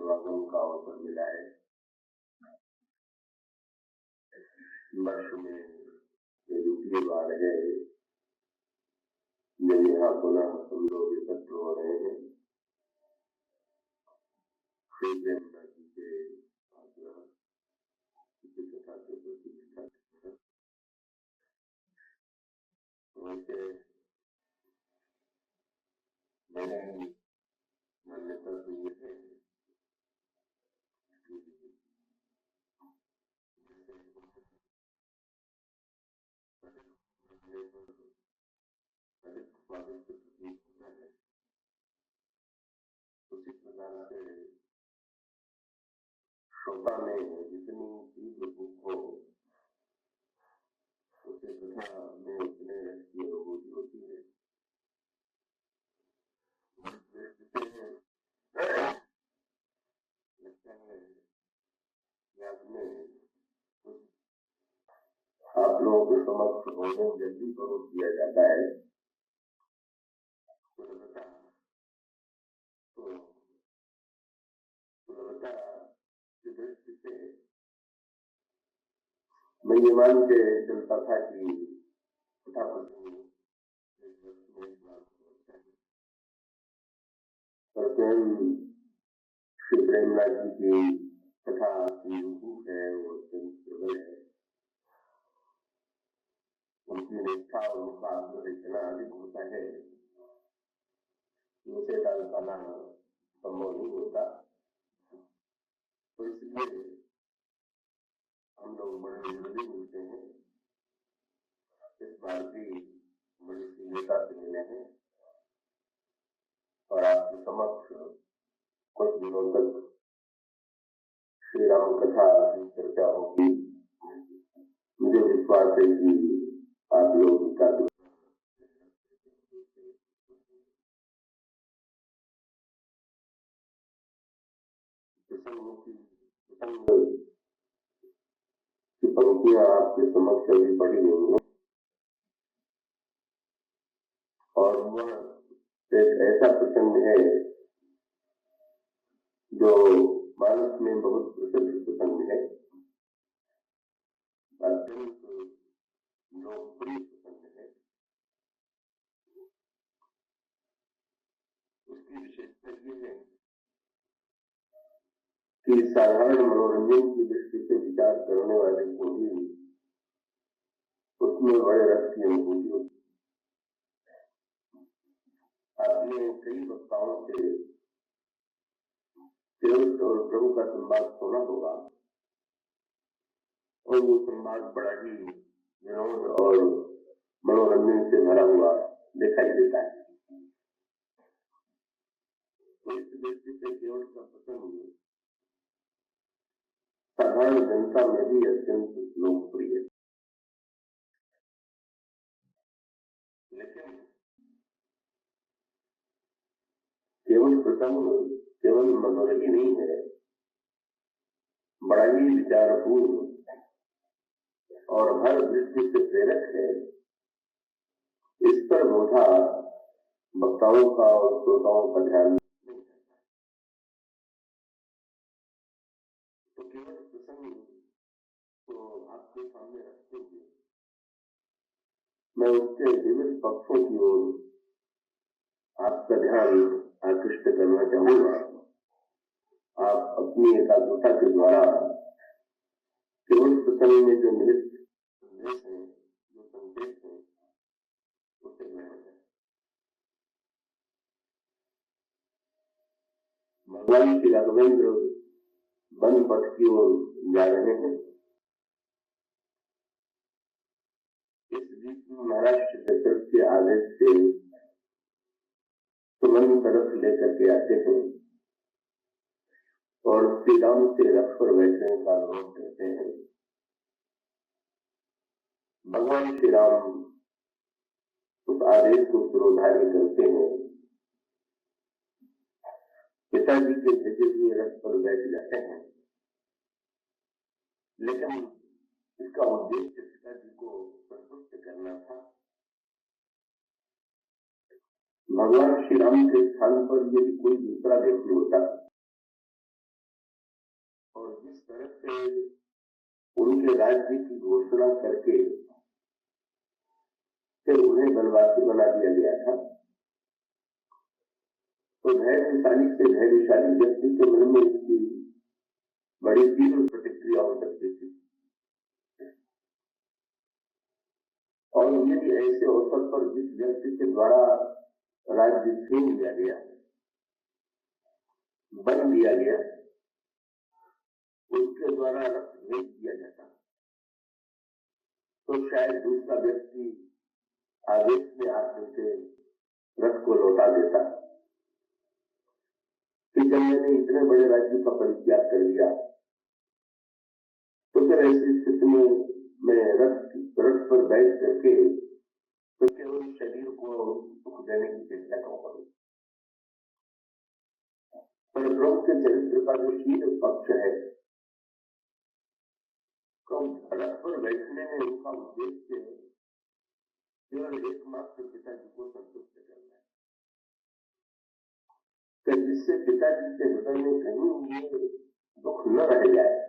समागम का अवसर मिला है। वर्ष में ये दूसरी बार है जब यहाँ पुनः हम लोग एकत्र हो रहे हैं। श्री प्रेमदास जी के आग्रह की कथा के प्रतिष्ठा वैसे मेरी मान्यता तो ये है अधिक स्वादिष्ट प्रतीत होता है, उसी प्रकार से श्रोता में जितनी तीव्र भूख हो उसे कथा में उतने रस की अनुभूति होती है। लगता है कि आपने आप लोगों के समक्ष भोजन जल्दी परोस दिया जाता है सुलभता की दृष्टि से मैं ये मान के चलता था कि कथा पसंद पर स्वयं श्री प्रेमदास जी की कथा की रूप है वो अत्यंत प्रबल है। उनकी निष्ठा और मुखाग्र इतना अधिक होता है कि उसे डाल पाना संभव नहीं होता। तो इसलिए हम लोग बड़े जल्दी मिलते हैं। इस बार भी बड़ी शीघ्रता से मिले हैं और आपके समक्ष कुछ दिनों तक श्री राम कथा की चर्चा होगी। मुझे विश्वास है कि आप लोग इसका की पंक्तियां आपके समक्ष अभी पढ़ी गई हैं और वह एक ऐसा प्रसंग है जो मानस में बहुत प्रसिद्ध प्रसंग है, अत्यंत लोकप्रिय प्रसंग है। उसकी विशेषता ये है कि साधारण मनोरंजन की दृष्टि से विचार करने वाले को भी उसमें बड़े रस की अनुभूति होती। आपने कई वक्ताओं से केवल और प्रभु का संवाद सुना होगा और वो संवाद बड़ा ही विनोद और मनोरंजन से भरा हुआ दिखाई देता है। तो इस दृष्टि से केवल का प्रसंग साधारण जनता में भी अत्यंत लोकप्रिय है। लेकिन केवल प्रसंग केवल मनोरंजन ही नहीं है, बड़ा ही विचारपूर्ण और हर दृष्टि से प्रेरक है। इस पर बोधा वक्ताओं का और श्रोताओं का ध्यान नहीं करता। तो केवल प्रसंग को आपके सामने रखते हुए मैं उसके विविध पक्षों की ओर आपका ध्यान आकृष्ट करना चाहूंगा। आप अपनी एकाग्रता के द्वारा केवल प्रसंग में जो निहित संदेश है, जो संदेश है, उसे ग्रहण करें। भगवान श्री राघवेंद्र वन पथ की ओर जा रहे हैं। इस बीच में महाराष्ट्र दशरथ के आदेश से सुमन तरफ लेकर के आते हैं और श्री राम से रथ पर बैठने का अनुरोध करते हैं। भगवान श्री राम उस आदेश को पुरोधार्य करते हैं, पिताजी के भेजे हुए रथ पर बैठ जाते हैं। लेकिन इसका उद्देश्य पिताजी को संतुष्ट करना था। भगवान श्री राम के स्थान पर यदि कोई दूसरा व्यक्ति होता इस तरह से उनके राज्य की घोषणा करके फिर उन्हें बनवासी बना दिया गया था। तो धैर्यशाली से धैर्यशाली व्यक्ति के मन में इसकी बड़ी तीव्र प्रतिक्रिया हो सकती थी। और यदि ऐसे अवसर पर जिस व्यक्ति के द्वारा राज्य छीन लिया गया, बन दिया गया, उसके द्वारा रक्त भेज दिया जाता, तो शायद दूसरा व्यक्ति आवेश में आकर के रथ को लौटा देता कि जब मैंने इतने बड़े राज्य का परित्याग कर दिया, तो फिर ऐसी स्थिति में मैं रथ पर बैठ करके तो केवल शरीर को सुख देने की चेष्टा क्यों करूं। पर प्रभु के चरित्र का जो शील पक्ष है, तो रथ पर बैठने में उनका उद्देश्य केवल एकमात्र पिताजी को संतुष्ट करना है, कि जिससे पिताजी के हृदय में कहीं ये दुख न रह जाए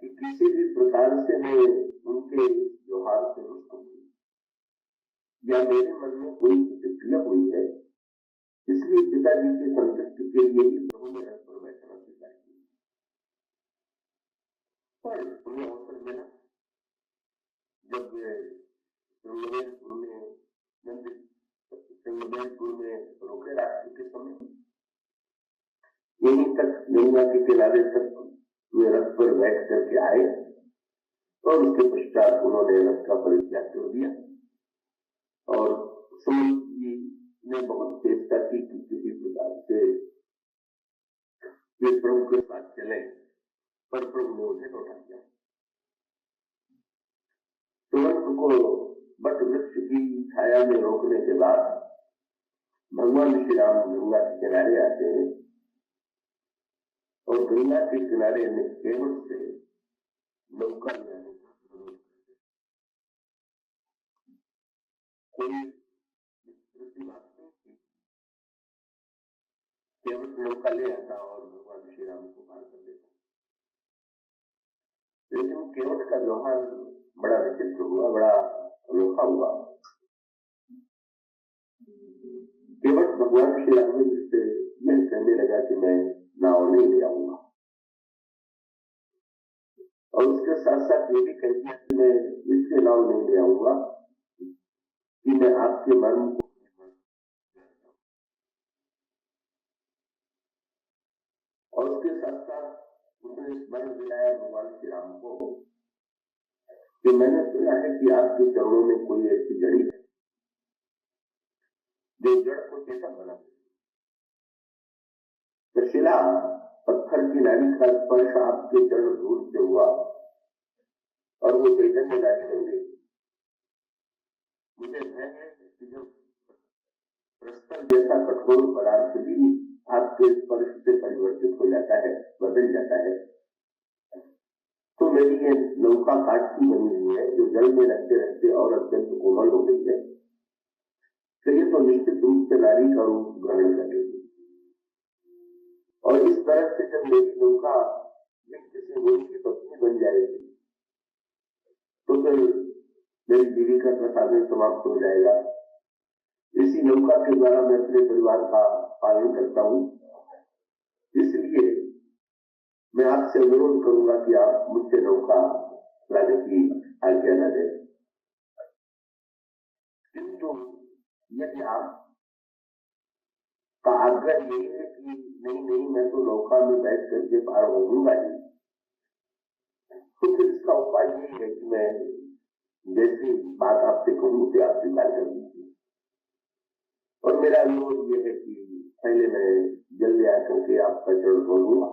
कि किसी भी प्रकार से मैं उनके व्यवहार से रुष्ट हुई या मेरे मन में कोई प्रतिक्रिया हुई है, इसलिए पिताजी की संतुष्टि के लिए ही प्रभु ने रथ पर बैठना स्वीकार किया। पर उन्हें अवसर मिला जब सिंहपुर में रोके रास्ते के समय, यहीं तक गंगा के किनारे तक वे रथ पर बैठ करके आए और उसके पश्चात उन्होंने रथ का परित्याग कर दिया। और सुमन जी ने बहुत चेष्टा की कि किसी प्रकार से वे प्रभु के साथ चले, पर प्रभु ने उन्हें लौटा दिया। तुरंत को बट वृक्ष की छाया में रोकने के बाद भगवान श्री राम गंगा के किनारे आते हैं और गंगा के किनारे केवल से नौका ले आने का अनुरोध करते। कोई बात नहीं थी, केवल नौका ले आता और भगवान श्री राम को पार कर देता। लेकिन केवट का व्यवहार बड़ा विचित्र हुआ, बड़ा अनोखा हुआ। केवट भगवान श्री राम से यह कहने लगा कि मैं नाव नहीं ले आऊंगा, और उसके साथ साथ ये भी कह दिया कि मैं इसलिए नाव नहीं ले आऊंगा कि मैं आपके मन को, और उसके साथ साथ उसने स्मरण दिलाया भगवान श्री राम को कि मैंने सुना है कि आपके चरणों में कोई ऐसी जड़ी है जो जड़ को चेतन बना देती। शिला पत्थर की नाड़ी का स्पर्श आपके चरण धूल से हुआ और वो चैतन्य नाड़ी बन गई। मुझे भय है कि जब प्रस्तर जैसा कठोर पदार्थ भी आपके स्पर्श से परिवर्तित हो जाता है, बदल जाता है, तो मेरी ये नौका काठ की बनी हुई है जो जल में रहते रहते और अत्यंत कोमल हो गई है, तो ये तो निश्चित रूप से नारी का रूप ग्रहण करेगी। और इस तरह से जब मेरी नौका किसी मुनि की पत्नी बन जाएगी तो फिर मेरी जीविका का साधन समाप्त हो जाएगा। इसी नौका के द्वारा मैं अपने परिवार का पालन करता हूँ, इसलिए मैं आपसे अनुरोध करूंगा कि आप मुझसे नौका लाने की आज्ञा न दें। किंतु यदि आप का आग्रह यही है कि नहीं मैं तो नौका में बैठ करके पार होऊंगा ही, तो फिर इसका उपाय यही है कि मैं जैसी बात आपसे कहूं उसे आप स्वीकार कर दीजिए। और मेरा अनुरोध यह है कि पहले मैं जल ले आकर के आपका चरण धोऊंगा,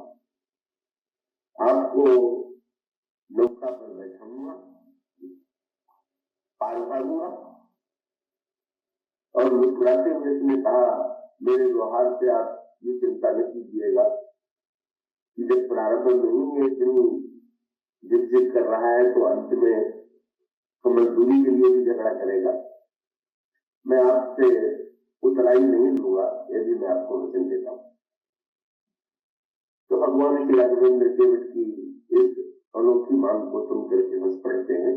आपको नौका पर बैठाऊंगा, पार उतारूंगा। और मुस्कुराते हुए उसने कहा, मेरे व्यवहार से आप ये चिंता न कीजिएगा कि जब प्रारंभ नहीं है जिद कर रहा है तो अंत में तो मजदूरी के लिए भी झगड़ा करेगा। मैं आपसे उतराई नहीं लूंगा, यदि मैं आपको वचन देता हूं। तो भगवान श्री राघवेंद्र केवट की इस अनोखी मांग को सुनकर के हंस पड़ते हैं।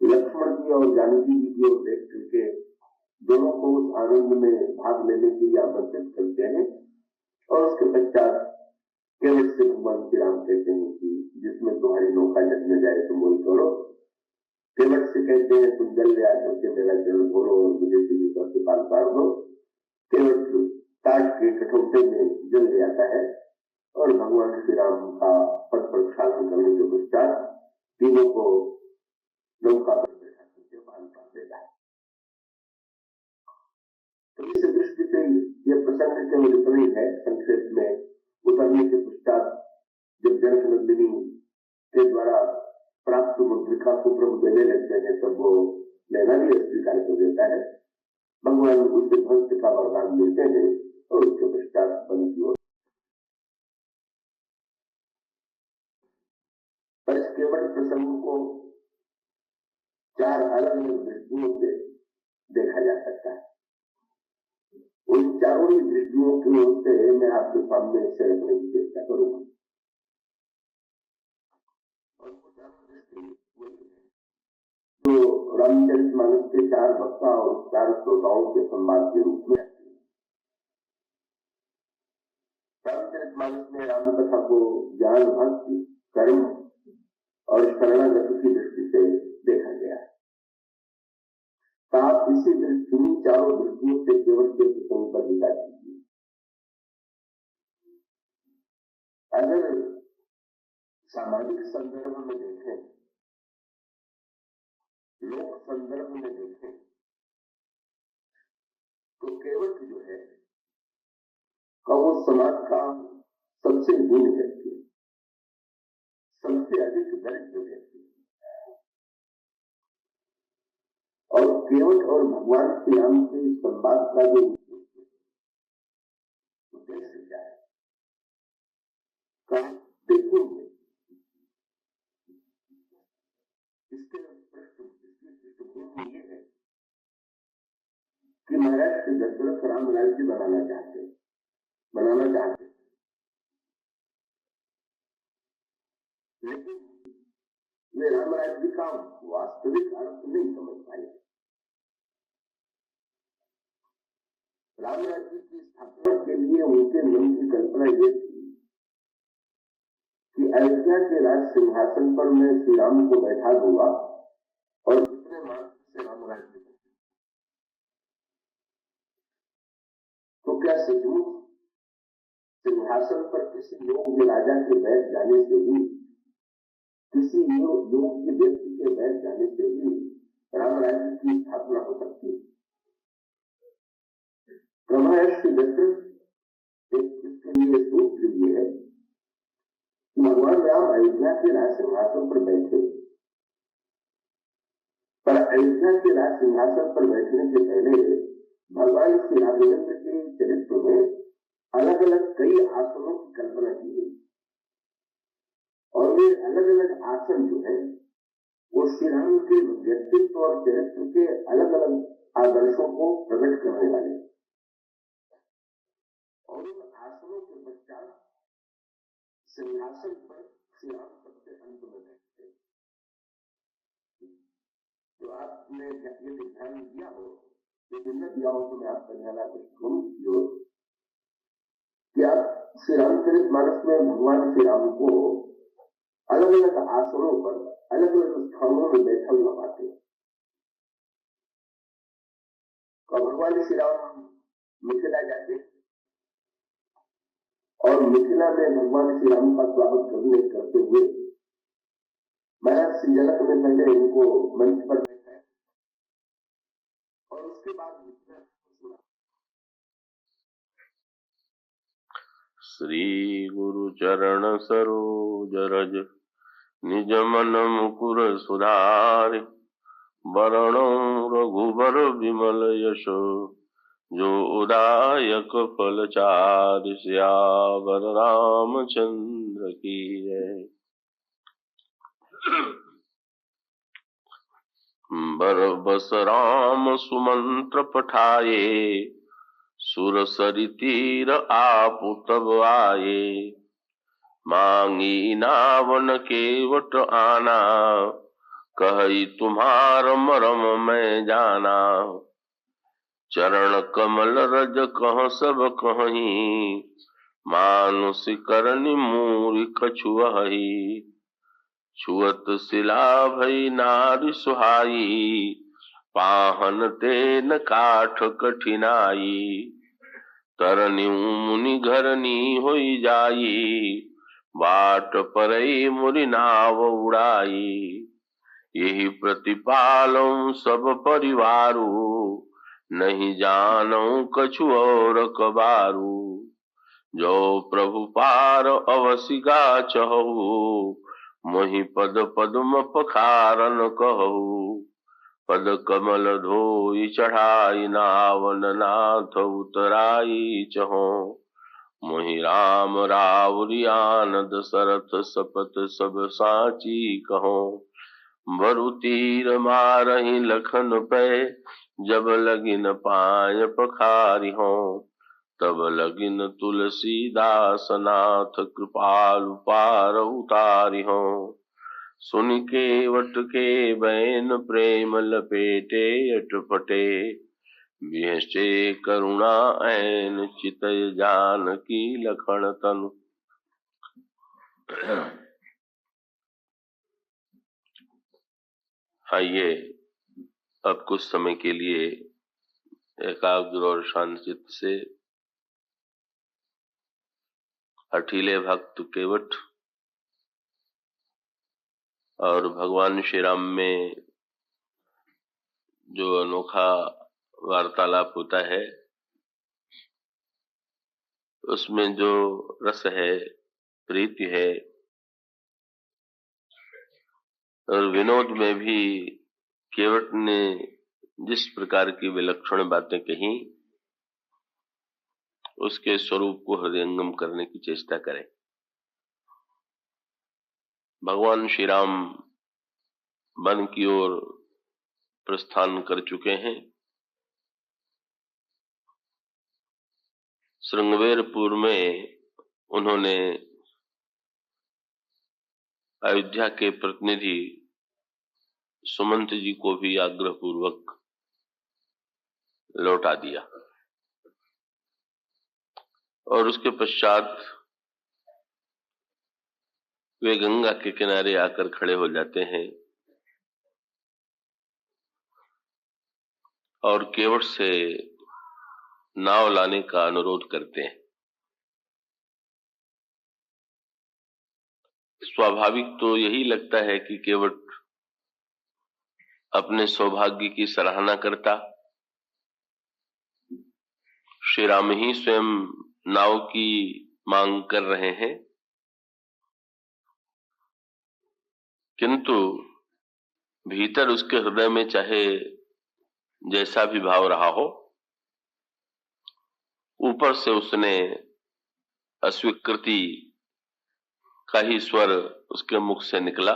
लक्ष्मण जी और जानकी जी की ओर देख करके दोनों को उस आनंद में भाग लेने के लिए आमंत्रित करते हैं और उसके पश्चात केवट से भगवान श्री राम कहते हैं कि जिसमें तुम्हारी नौका लगने जाए तुम वही करो। केवट से कहते हैं तुम जल ले आकर के मेरा जल भरो और मुझे सीधी तरह से पार पार दो। केवट काट के कठौते में जल ले आता है और भगवान श्री राम का पद प्रक्षालन करने के पश्चात तीनों को नौका पर बैठा करके पार पार देता है। तो इस दृष्टि से यह प्रसंग केवल इतना ही है। संक्षेप में उतरने के पश्चात जब जनक नंदिनी के द्वारा प्राप्त मुद्रिका को प्रभु देने लगते हैं तब वो लेना भी अस्वीकार कर देता है। भगवान उसे भक्त का वरदान देते हैं और उसके पश्चात वन की ओर। पर इस केवट प्रसंग को चार अलग अलग दृष्टियों से देखा जा सकता है। उन चारों ही दृष्टियों की ओर से मैं आपके सामने इसे रखने की चेष्टा करूंगा। तो रामचरितमानस के चार वक्ता और चार श्रोताओं के संवाद के रूप में रामचरितमानस में राम कथा को ज्ञान, भक्ति, कर्म और शरणागति की दृष्टि से देखा गया है। तो आप इसी दृष्टि चारों दृष्टियों से केवल के प्रसंग पर विचार कीजिए। अगर सामाजिक संदर्भ में देखें, लोक संदर्भ में देखें तो केवट जो है वो समाज का सबसे दीन व्यक्ति, सबसे अधिक दरिद्र व्यक्ति, और केवट और भगवान श्री राम के संवाद का जो उद्देश्य क्या है कहा देखेंगे। इसकी पृष्ठभूमि ये है कि महाराज श्री दशरथ राम राज्य बनाना चाहते, लेकिन वे राम राज्य का वास्तविक अर्थ नहीं समझ पाए। राम राज्य की स्थापना के लिए उनके मन की कल्पना ये थी कि अयोध्या के राज सिंहासन पर मैं श्री राम को बैठा दूंगा और दूसरे मार्ग से राम राज्य। तो क्या सचमुच सिंहासन पर किसी योग्य राजा के बैठ जाने से ही, किसी योग्य व्यक्ति के बैठ जाने से ही राम राज्य की स्थापना हो सकती है? श्री दशरथ इसके लिए सूत्र ये है कि भगवान राम अयोध्या के राज सिंहासन पर बैठे, पर अयोध्या के राज सिंहासन पर बैठने से पहले भगवान श्री राघवेंद्र के चरित्र में अलग अलग कई आसनों की कल्पना की गई और वे अलग अलग आसन जो है वो श्री राम के व्यक्तित्व और चरित्र के अलग अलग आदर्शों को प्रकट करने वाले, और उन आसनों के पश्चात सिंहासन पर श्री राम सबसे अंत में बैठते। तो आपने ये ध्यान दिया हो, लेकिन न दिया हो तो मैं आपका ध्यान आकर्षित कि आप श्री रामचरितमानस में भगवान श्री राम को अलग अलग आसनों पर अलग अलग स्थानों में बैठा हुआ पाते हैं। और भगवान श्री राम मिथिला जाते और मिथिला में भगवान श्री राम का स्वागत करते हुए महाराज श्री जनक ने पहले इनको मंच पर बैठाया और उसके बाद श्री गुरु चरण सरोज रज निज मन मुकुर सुधारि, वरणो रघुबर विमल यशो जो उदायक फल चारि, सियावर रामचंद्र की जय। बरबस राम सुमंत्र पठाए, सुरसरी तीर आप तब आए, मांगी नावन केवट आना, कही तुम्हार मरम मैं जाना। चरण कमल रज कह सब कहीं, मानुष करनी मूरी कछुअहि। छुअत शिला भई नारी सुहाई, पाहन तेन काठ कठिनाई। तरनी मुनि घरनी होई जाई, बाट परई मुरि नाव उड़ाई। यही प्रतिपालौ सब परिवारू, नहीं जानौ कछु और कबारू। जो प्रभु पार अवसिगा चहु, मोहि पद पद्म पखारन कहु। पद कमल धोई चढ़ाई, नावन नाथ उतराई चहो। मोहि राम रावरी आनंद सरथ, सपत सब साची कहो। बरु तीर मारहि लखन पै, जब लगिन पाय पखारी हो। तब लगिन तुलसीदास नाथ, कृपालु पार उतारी हो। सुन केवट के बैन प्रेम लपेटे, अटपटे बिहसे करुणा ऐन। चितय जानकी लखन तनु। आइए अब कुछ समय के लिए एकाग्र और शांत चित्त से हठीले भक्त केवट और भगवान श्री राम में जो अनोखा वार्तालाप होता है, उसमें जो रस है, प्रीति है, और विनोद में भी केवट ने जिस प्रकार की विलक्षण बातें कही, उसके स्वरूप को हृदयंगम करने की चेष्टा करें। भगवान श्री राम वन की ओर प्रस्थान कर चुके हैं। श्रृंगवेरपुर में उन्होंने अयोध्या के प्रतिनिधि सुमंत जी को भी आग्रह पूर्वक लौटा दिया, और उसके पश्चात वे गंगा के किनारे आकर खड़े हो जाते हैं और केवट से नाव लाने का अनुरोध करते हैं। स्वाभाविक तो यही लगता है कि केवट अपने सौभाग्य की सराहना करता, श्री राम ही स्वयं नाव की मांग कर रहे हैं, किंतु भीतर उसके हृदय में चाहे जैसा भी भाव रहा हो, ऊपर से उसने अस्वीकृति का ही स्वर उसके मुख से निकला।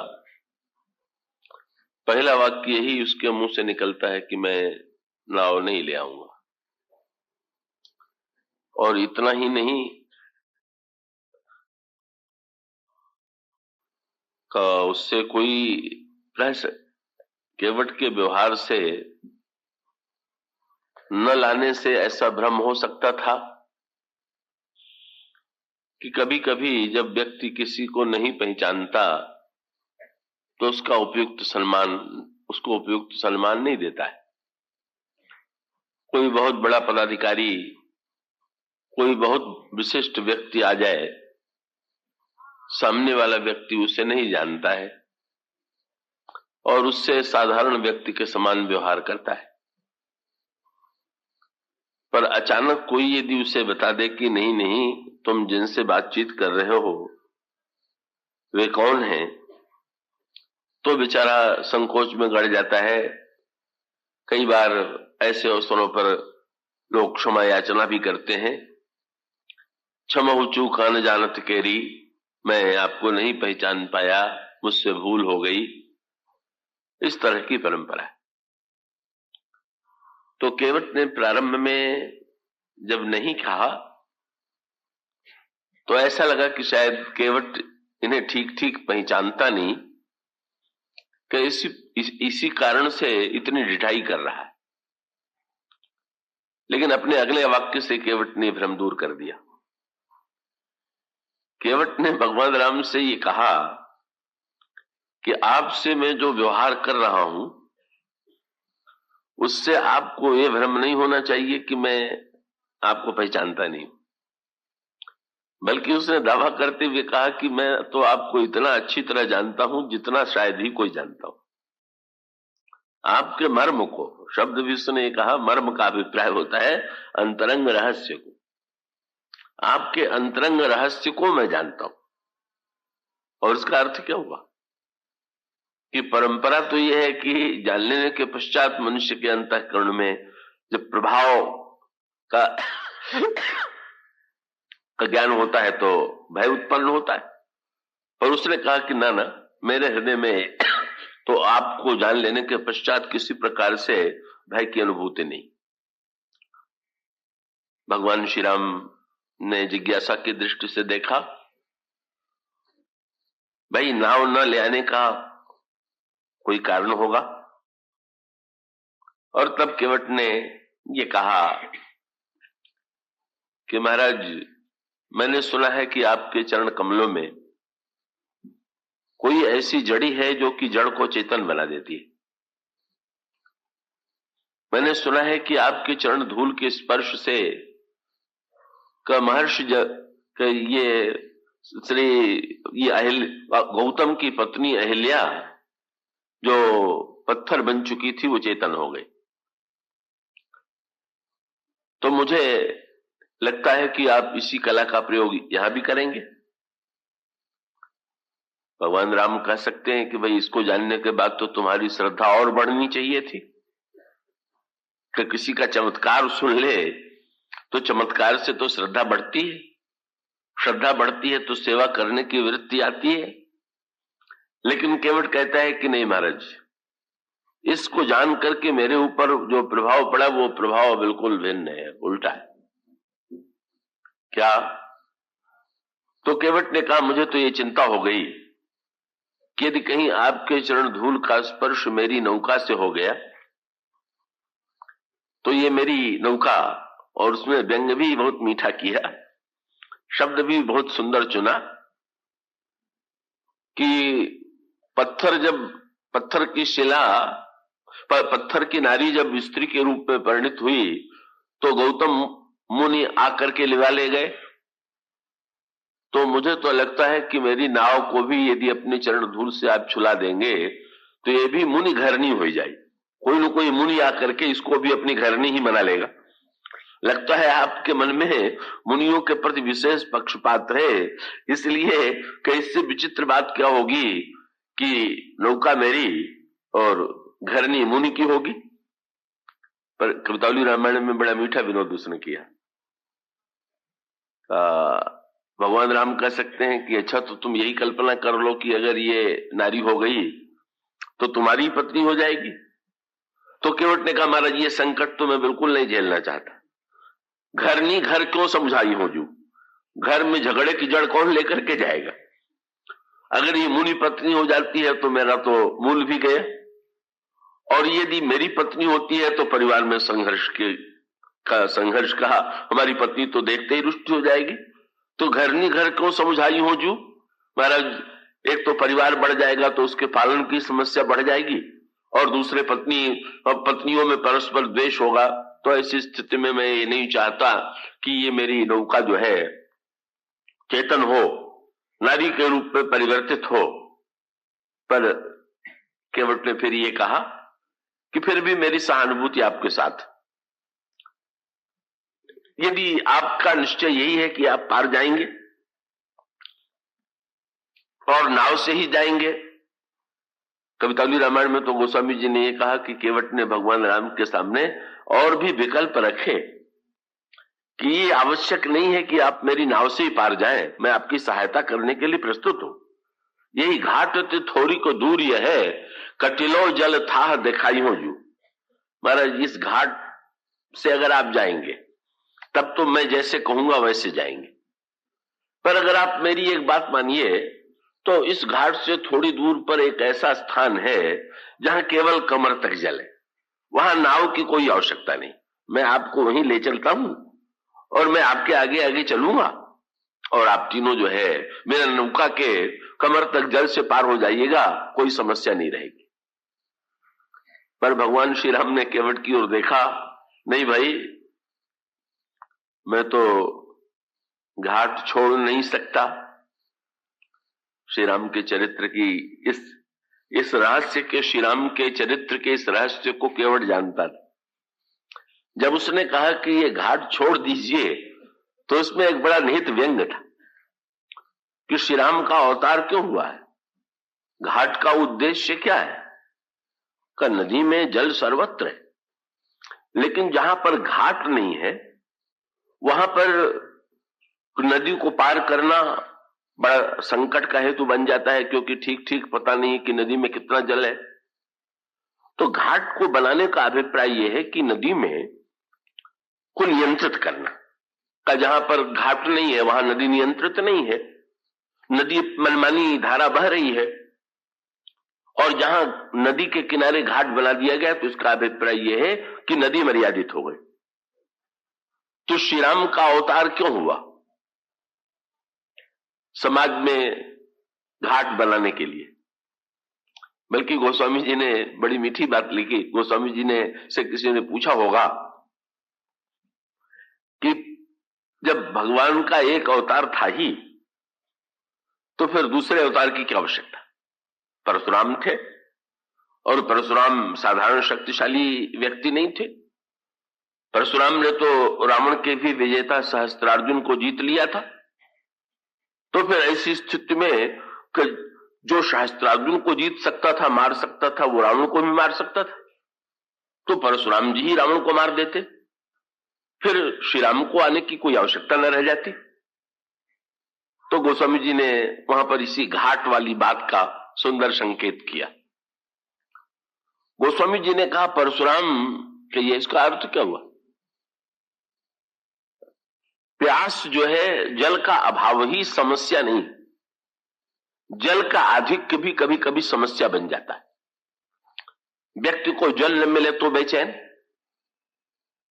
पहला वाक्य यही उसके मुंह से निकलता है कि मैं नाव नहीं ले आऊंगा। और इतना ही नहीं, का उससे कोई प्रश्न केवट के व्यवहार से न लाने से ऐसा भ्रम हो सकता था कि कभी कभी जब व्यक्ति किसी को नहीं पहचानता तो उसको उपयुक्त सम्मान नहीं देता है। कोई बहुत बड़ा पदाधिकारी, कोई बहुत विशिष्ट व्यक्ति आ जाए, सामने वाला व्यक्ति उसे नहीं जानता है और उससे साधारण व्यक्ति के समान व्यवहार करता है। पर अचानक कोई यदि उसे बता दे कि नहीं नहीं, तुम जिनसे बातचीत कर रहे हो वे कौन हैं, तो बेचारा संकोच में गड़ जाता है। कई बार ऐसे अवसरों पर लोग क्षमा याचना भी करते हैं, क्षमहु चूका न जानत केरी, मैं आपको नहीं पहचान पाया, मुझसे भूल हो गई। इस तरह की परंपरा है। तो केवट ने प्रारंभ में जब नहीं कहा तो ऐसा लगा कि शायद केवट इन्हें ठीक ठीक पहचानता नहीं कि इसी कारण से इतनी ढिठाई कर रहा है। लेकिन अपने अगले वाक्य से केवट ने भ्रम दूर कर दिया। केवट ने भगवान राम से ये कहा कि आपसे मैं जो व्यवहार कर रहा हूं उससे आपको ये भ्रम नहीं होना चाहिए कि मैं आपको पहचानता नहीं, बल्कि उसने दावा करते हुए कहा कि मैं तो आपको इतना अच्छी तरह जानता हूं जितना शायद ही कोई जानता हो। आपके मर्म को, शब्द भी उसने कहा, मर्म का अभिप्राय होता है अंतरंग रहस्य को। आपके अंतरंग रहस्य को मैं जानता हूं। और उसका अर्थ क्या हुआ कि परंपरा तो यह है कि जान लेने के पश्चात मनुष्य के अंतःकरण में जब प्रभाव का ज्ञान होता है तो भय उत्पन्न होता है। पर उसने कहा कि ना ना, मेरे हृदय में तो आपको जान लेने के पश्चात किसी प्रकार से भय की अनुभूति नहीं। भगवान श्री राम ने जिज्ञासा की दृष्टि से देखा, भाई नाव न ले आने का कोई कारण होगा। और तब केवट ने ये कहा कि महाराज, मैंने सुना है कि आपके चरण कमलों में कोई ऐसी जड़ी है जो कि जड़ को चेतन बना देती है। मैंने सुना है कि आपके चरण धूल के स्पर्श से महर्षि ये गौतम की पत्नी अहिल्या जो पत्थर बन चुकी थी वो चेतन हो गई। तो मुझे लगता है कि आप इसी कला का प्रयोग यहां भी करेंगे। भगवान राम कह सकते हैं कि भाई इसको जानने के बाद तो तुम्हारी श्रद्धा और बढ़नी चाहिए थी कि किसी का चमत्कार सुन ले तो चमत्कार से तो श्रद्धा बढ़ती है, श्रद्धा बढ़ती है तो सेवा करने की वृत्ति आती है। लेकिन केवट कहता है कि नहीं महाराज, इसको जान करके मेरे ऊपर जो प्रभाव पड़ा वो प्रभाव बिल्कुल भिन्न है, उल्टा है। क्या? तो केवट ने कहा, मुझे तो ये चिंता हो गई कि यदि कहीं आपके चरण धूल का स्पर्श मेरी नौका से हो गया तो ये मेरी नौका, और उसमें व्यंग भी बहुत मीठा किया, शब्द भी बहुत सुंदर चुना कि पत्थर की शिला, पत्थर की नारी जब स्त्री के रूप में परिणित हुई तो गौतम मुनि आकर के लिवा ले गए। तो मुझे तो लगता है कि मेरी नाव को भी यदि अपने चरण धूल से आप छुला देंगे तो ये भी मुनि घरनी हो जाएगी। कोई न कोई मुनि आकर के इसको भी अपनी घरनी ही बना लेगा। लगता है आपके मन में मुनियों के प्रति विशेष पक्षपात है, इसलिए कि इससे विचित्र बात क्या होगी कि नौका मेरी और घरनी मुनि की होगी। पर कवितावली रामायण में बड़ा मीठा विनोद उसने किया। भगवान राम कह सकते हैं कि अच्छा, तो तुम यही कल्पना कर लो कि अगर ये नारी हो गई तो तुम्हारी पत्नी हो जाएगी। तो केवट ने कहा, महाराज ये संकट तो मैं बिल्कुल नहीं झेलना चाहता। घरनी घर क्यों समझाई हो जू, घर में झगड़े की जड़ कौन लेकर के जाएगा। अगर ये मुनि पत्नी हो जाती है तो मेरा तो मूल भी गया, और यदि मेरी पत्नी होती है तो परिवार में संघर्ष कहा, हमारी पत्नी तो देखते ही रुष्ट हो जाएगी। तो घरनी घर क्यों समझाई हो जू महाराज, एक तो परिवार बढ़ जाएगा तो उसके पालन की समस्या बढ़ जाएगी, और दूसरे पत्नियों में परस्पर द्वेष होगा। तो ऐसी स्थिति में मैं ये नहीं चाहता कि ये मेरी नौका जो है चेतन हो, नारी के रूप में परिवर्तित हो। पर केवट ने फिर ये कहा कि फिर भी मेरी सहानुभूति आपके साथ, यदि आपका निश्चय यही है कि आप पार जाएंगे और नाव से ही जाएंगे। कवितावली रामायण में तो गोस्वामी जी ने यह कहा कि केवट ने भगवान राम के सामने और भी विकल्प रखे कि ये आवश्यक नहीं है कि आप मेरी नाव से ही पार जाएं, मैं आपकी सहायता करने के लिए प्रस्तुत हूं। यही घाट थोड़ी को दूर यह है, कटिलो जल था दिखाई हो जू। महाराज इस घाट से अगर आप जाएंगे तब तो मैं जैसे कहूंगा वैसे जाएंगे। पर अगर आप मेरी एक बात मानिए तो इस घाट से थोड़ी दूर पर एक ऐसा स्थान है जहां केवल कमर तक जल है, वहां नाव की कोई आवश्यकता नहीं। मैं आपको वहीं ले चलता हूं और मैं आपके आगे आगे चलूंगा और आप तीनों जो है मेरा नौका के कमर तक जल से पार हो जाइएगा, कोई समस्या नहीं रहेगी। पर भगवान श्री राम ने केवट की ओर देखा, नहीं भाई, मैं तो घाट छोड़ नहीं सकता। श्री राम के चरित्र की इस रहस्य के, श्री राम के चरित्र के इस रहस्य को केवट जानता था। जब उसने कहा कि ये घाट छोड़ दीजिए तो उसमें एक बड़ा निहित व्यंग था कि श्री राम का अवतार क्यों हुआ है, घाट का उद्देश्य क्या है। का नदी में जल सर्वत्र है, लेकिन जहां पर घाट नहीं है वहां पर नदी को पार करना बड़ा संकट का हेतु बन जाता है, क्योंकि ठीक ठीक पता नहीं कि नदी में कितना जल है। तो घाट को बनाने का अभिप्राय यह है कि नदी में को नियंत्रित करना का, जहां पर घाट नहीं है वहां नदी नियंत्रित नहीं है, नदी मनमानी धारा बह रही है। और जहां नदी के किनारे घाट बना दिया गया तो इसका अभिप्राय यह है कि नदी मर्यादित हो गई। तो श्री राम का अवतार क्यों हुआ? समाज में घाट बनाने के लिए। बल्कि गोस्वामी जी ने बड़ी मीठी बात लिखी। गोस्वामी जी ने से किसी ने पूछा होगा कि जब भगवान का एक अवतार था ही तो फिर दूसरे अवतार की क्या आवश्यकता? परशुराम थे और परशुराम साधारण शक्तिशाली व्यक्ति नहीं थे। परशुराम ने तो रावण के भी विजेता सहस्त्रार्जुन को जीत लिया था। तो फिर ऐसी स्थिति में जो सहस्त्रार्जुन को जीत सकता था, मार सकता था, वो रावण को भी मार सकता था। तो परशुराम जी ही रावण को मार देते, फिर श्री राम को आने की कोई आवश्यकता न रह जाती। तो गोस्वामी जी ने वहां पर इसी घाट वाली बात का सुंदर संकेत किया। गोस्वामी जी ने कहा, परशुराम के ये इसका अर्थ क्या हुआ? प्यास जो है, जल का अभाव ही समस्या नहीं, जल का आधिक्य भी कभी कभी समस्या बन जाता है। व्यक्ति को जल न मिले तो बेचैन,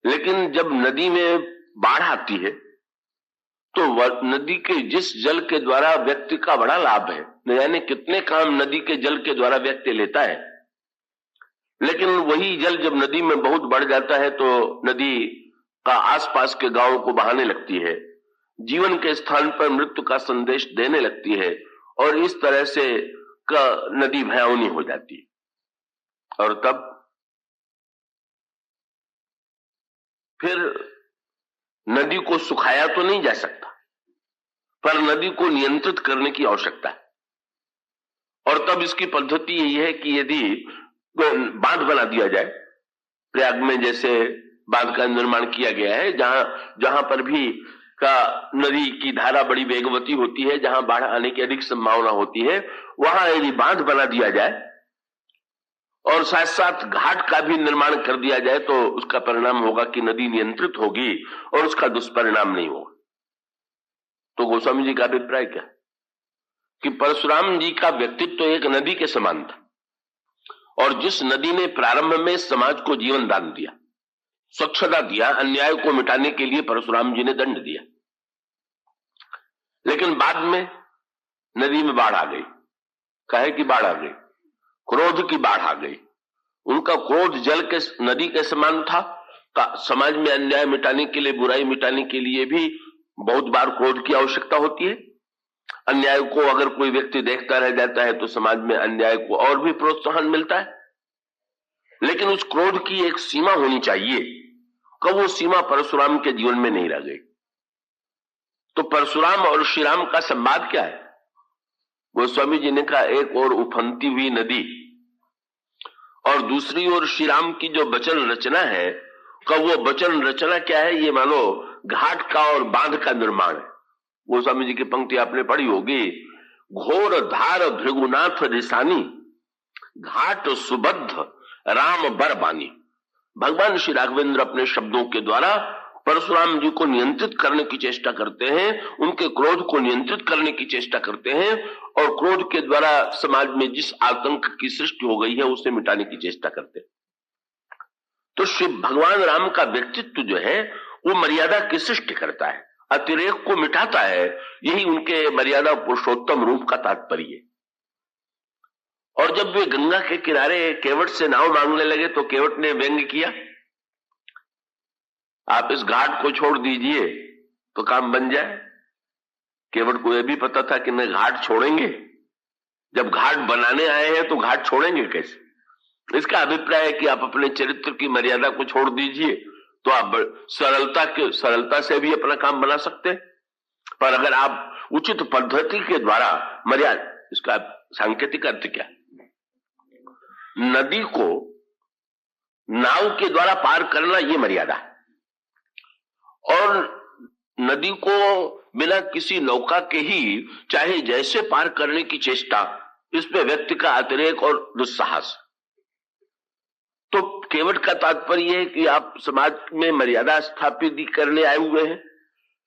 लेकिन जब नदी में बाढ़ आती है तो नदी के जिस जल के द्वारा व्यक्ति का बड़ा लाभ है, न जाने कितने काम नदी के जल के द्वारा व्यक्ति लेता है, लेकिन वही जल जब नदी में बहुत बढ़ जाता है तो नदी का आसपास के गांवों को बहाने लगती है, जीवन के स्थान पर मृत्यु का संदेश देने लगती है, और इस तरह से नदी भयावनी हो जाती है। और तब फिर नदी को सुखाया तो नहीं जा सकता, पर नदी को नियंत्रित करने की आवश्यकता है। और तब इसकी पद्धति यही है कि यदि बांध बना दिया जाए, प्रयाग में जैसे बांध का निर्माण किया गया है, जहां पर भी का नदी की धारा बड़ी वेगवती होती है, जहां बाढ़ आने की अधिक संभावना होती है, वहां यदि बांध बना दिया जाए और साथ साथ घाट का भी निर्माण कर दिया जाए तो उसका परिणाम होगा कि नदी नियंत्रित होगी और उसका दुष्परिणाम नहीं होगा। तो गोस्वामी जी का अभिप्राय क्या कि परशुराम जी का व्यक्तित्व तो एक नदी के समान था, और जिस नदी ने प्रारंभ में समाज को जीवन दान दिया, स्वच्छता दिया, अन्याय को मिटाने के लिए परशुराम जी ने दंड दिया, लेकिन बाद में नदी में बाढ़ आ गई। काहे की बाढ़ आ गई? क्रोध की बाढ़ आ गई। उनका क्रोध जल के नदी के समान था। समाज में अन्याय मिटाने के लिए, बुराई मिटाने के लिए भी बहुत बार क्रोध की आवश्यकता होती है। अन्याय को अगर कोई व्यक्ति देखता रह जाता है तो समाज में अन्याय को और भी प्रोत्साहन मिलता है, लेकिन उस क्रोध की एक सीमा होनी चाहिए। कब वो सीमा परशुराम के जीवन में नहीं रह गई। तो परशुराम और श्री राम का संवाद क्या है? गोस्वामी जी ने कहा, एक और उफनती हुई नदी और दूसरी ओर श्री राम की जो वचन रचना है, कब वो वचन रचना क्या है? ये मानो घाट का और बांध का निर्माण है। गोस्वामी जी की पंक्ति आपने पढ़ी होगी, घोर धार भृगुनाथ रिसानी, घाट सुबद्ध राम बरबानी। भगवान श्री राघवेंद्र अपने शब्दों के द्वारा परशुराम जी को नियंत्रित करने की चेष्टा करते हैं, उनके क्रोध को नियंत्रित करने की चेष्टा करते हैं और क्रोध के द्वारा समाज में जिस आतंक की सृष्टि हो गई है उसे मिटाने की चेष्टा करते हैं। तो श्री भगवान राम का व्यक्तित्व जो है वो मर्यादा की सृष्टि करता है, अतिरेक को मिटाता है। यही उनके मर्यादा पुरुषोत्तम रूप का तात्पर्य है। और जब वे गंगा के किनारे केवट से नाव मांगने लगे तो केवट ने व्यंग किया, आप इस घाट को छोड़ दीजिए तो काम बन जाए। केवट को यह भी पता था कि न घाट छोड़ेंगे, जब घाट बनाने आए हैं तो घाट छोड़ेंगे कैसे। इसका अभिप्राय है कि आप अपने चरित्र की मर्यादा को छोड़ दीजिए तो आप सरलता से भी अपना काम बना सकते हैं। पर अगर आप उचित पद्धति के द्वारा मर्यादा, इसका सांकेतिक अर्थ क्या, नदी को नाव के द्वारा पार करना ये मर्यादा, और नदी को बिना किसी नौका के ही चाहे जैसे पार करने की चेष्टा, इस पे व्यक्ति का अतिरेक और दुस्साहस। तो केवट का तात्पर्य है कि आप समाज में मर्यादा स्थापित करने आए हुए हैं,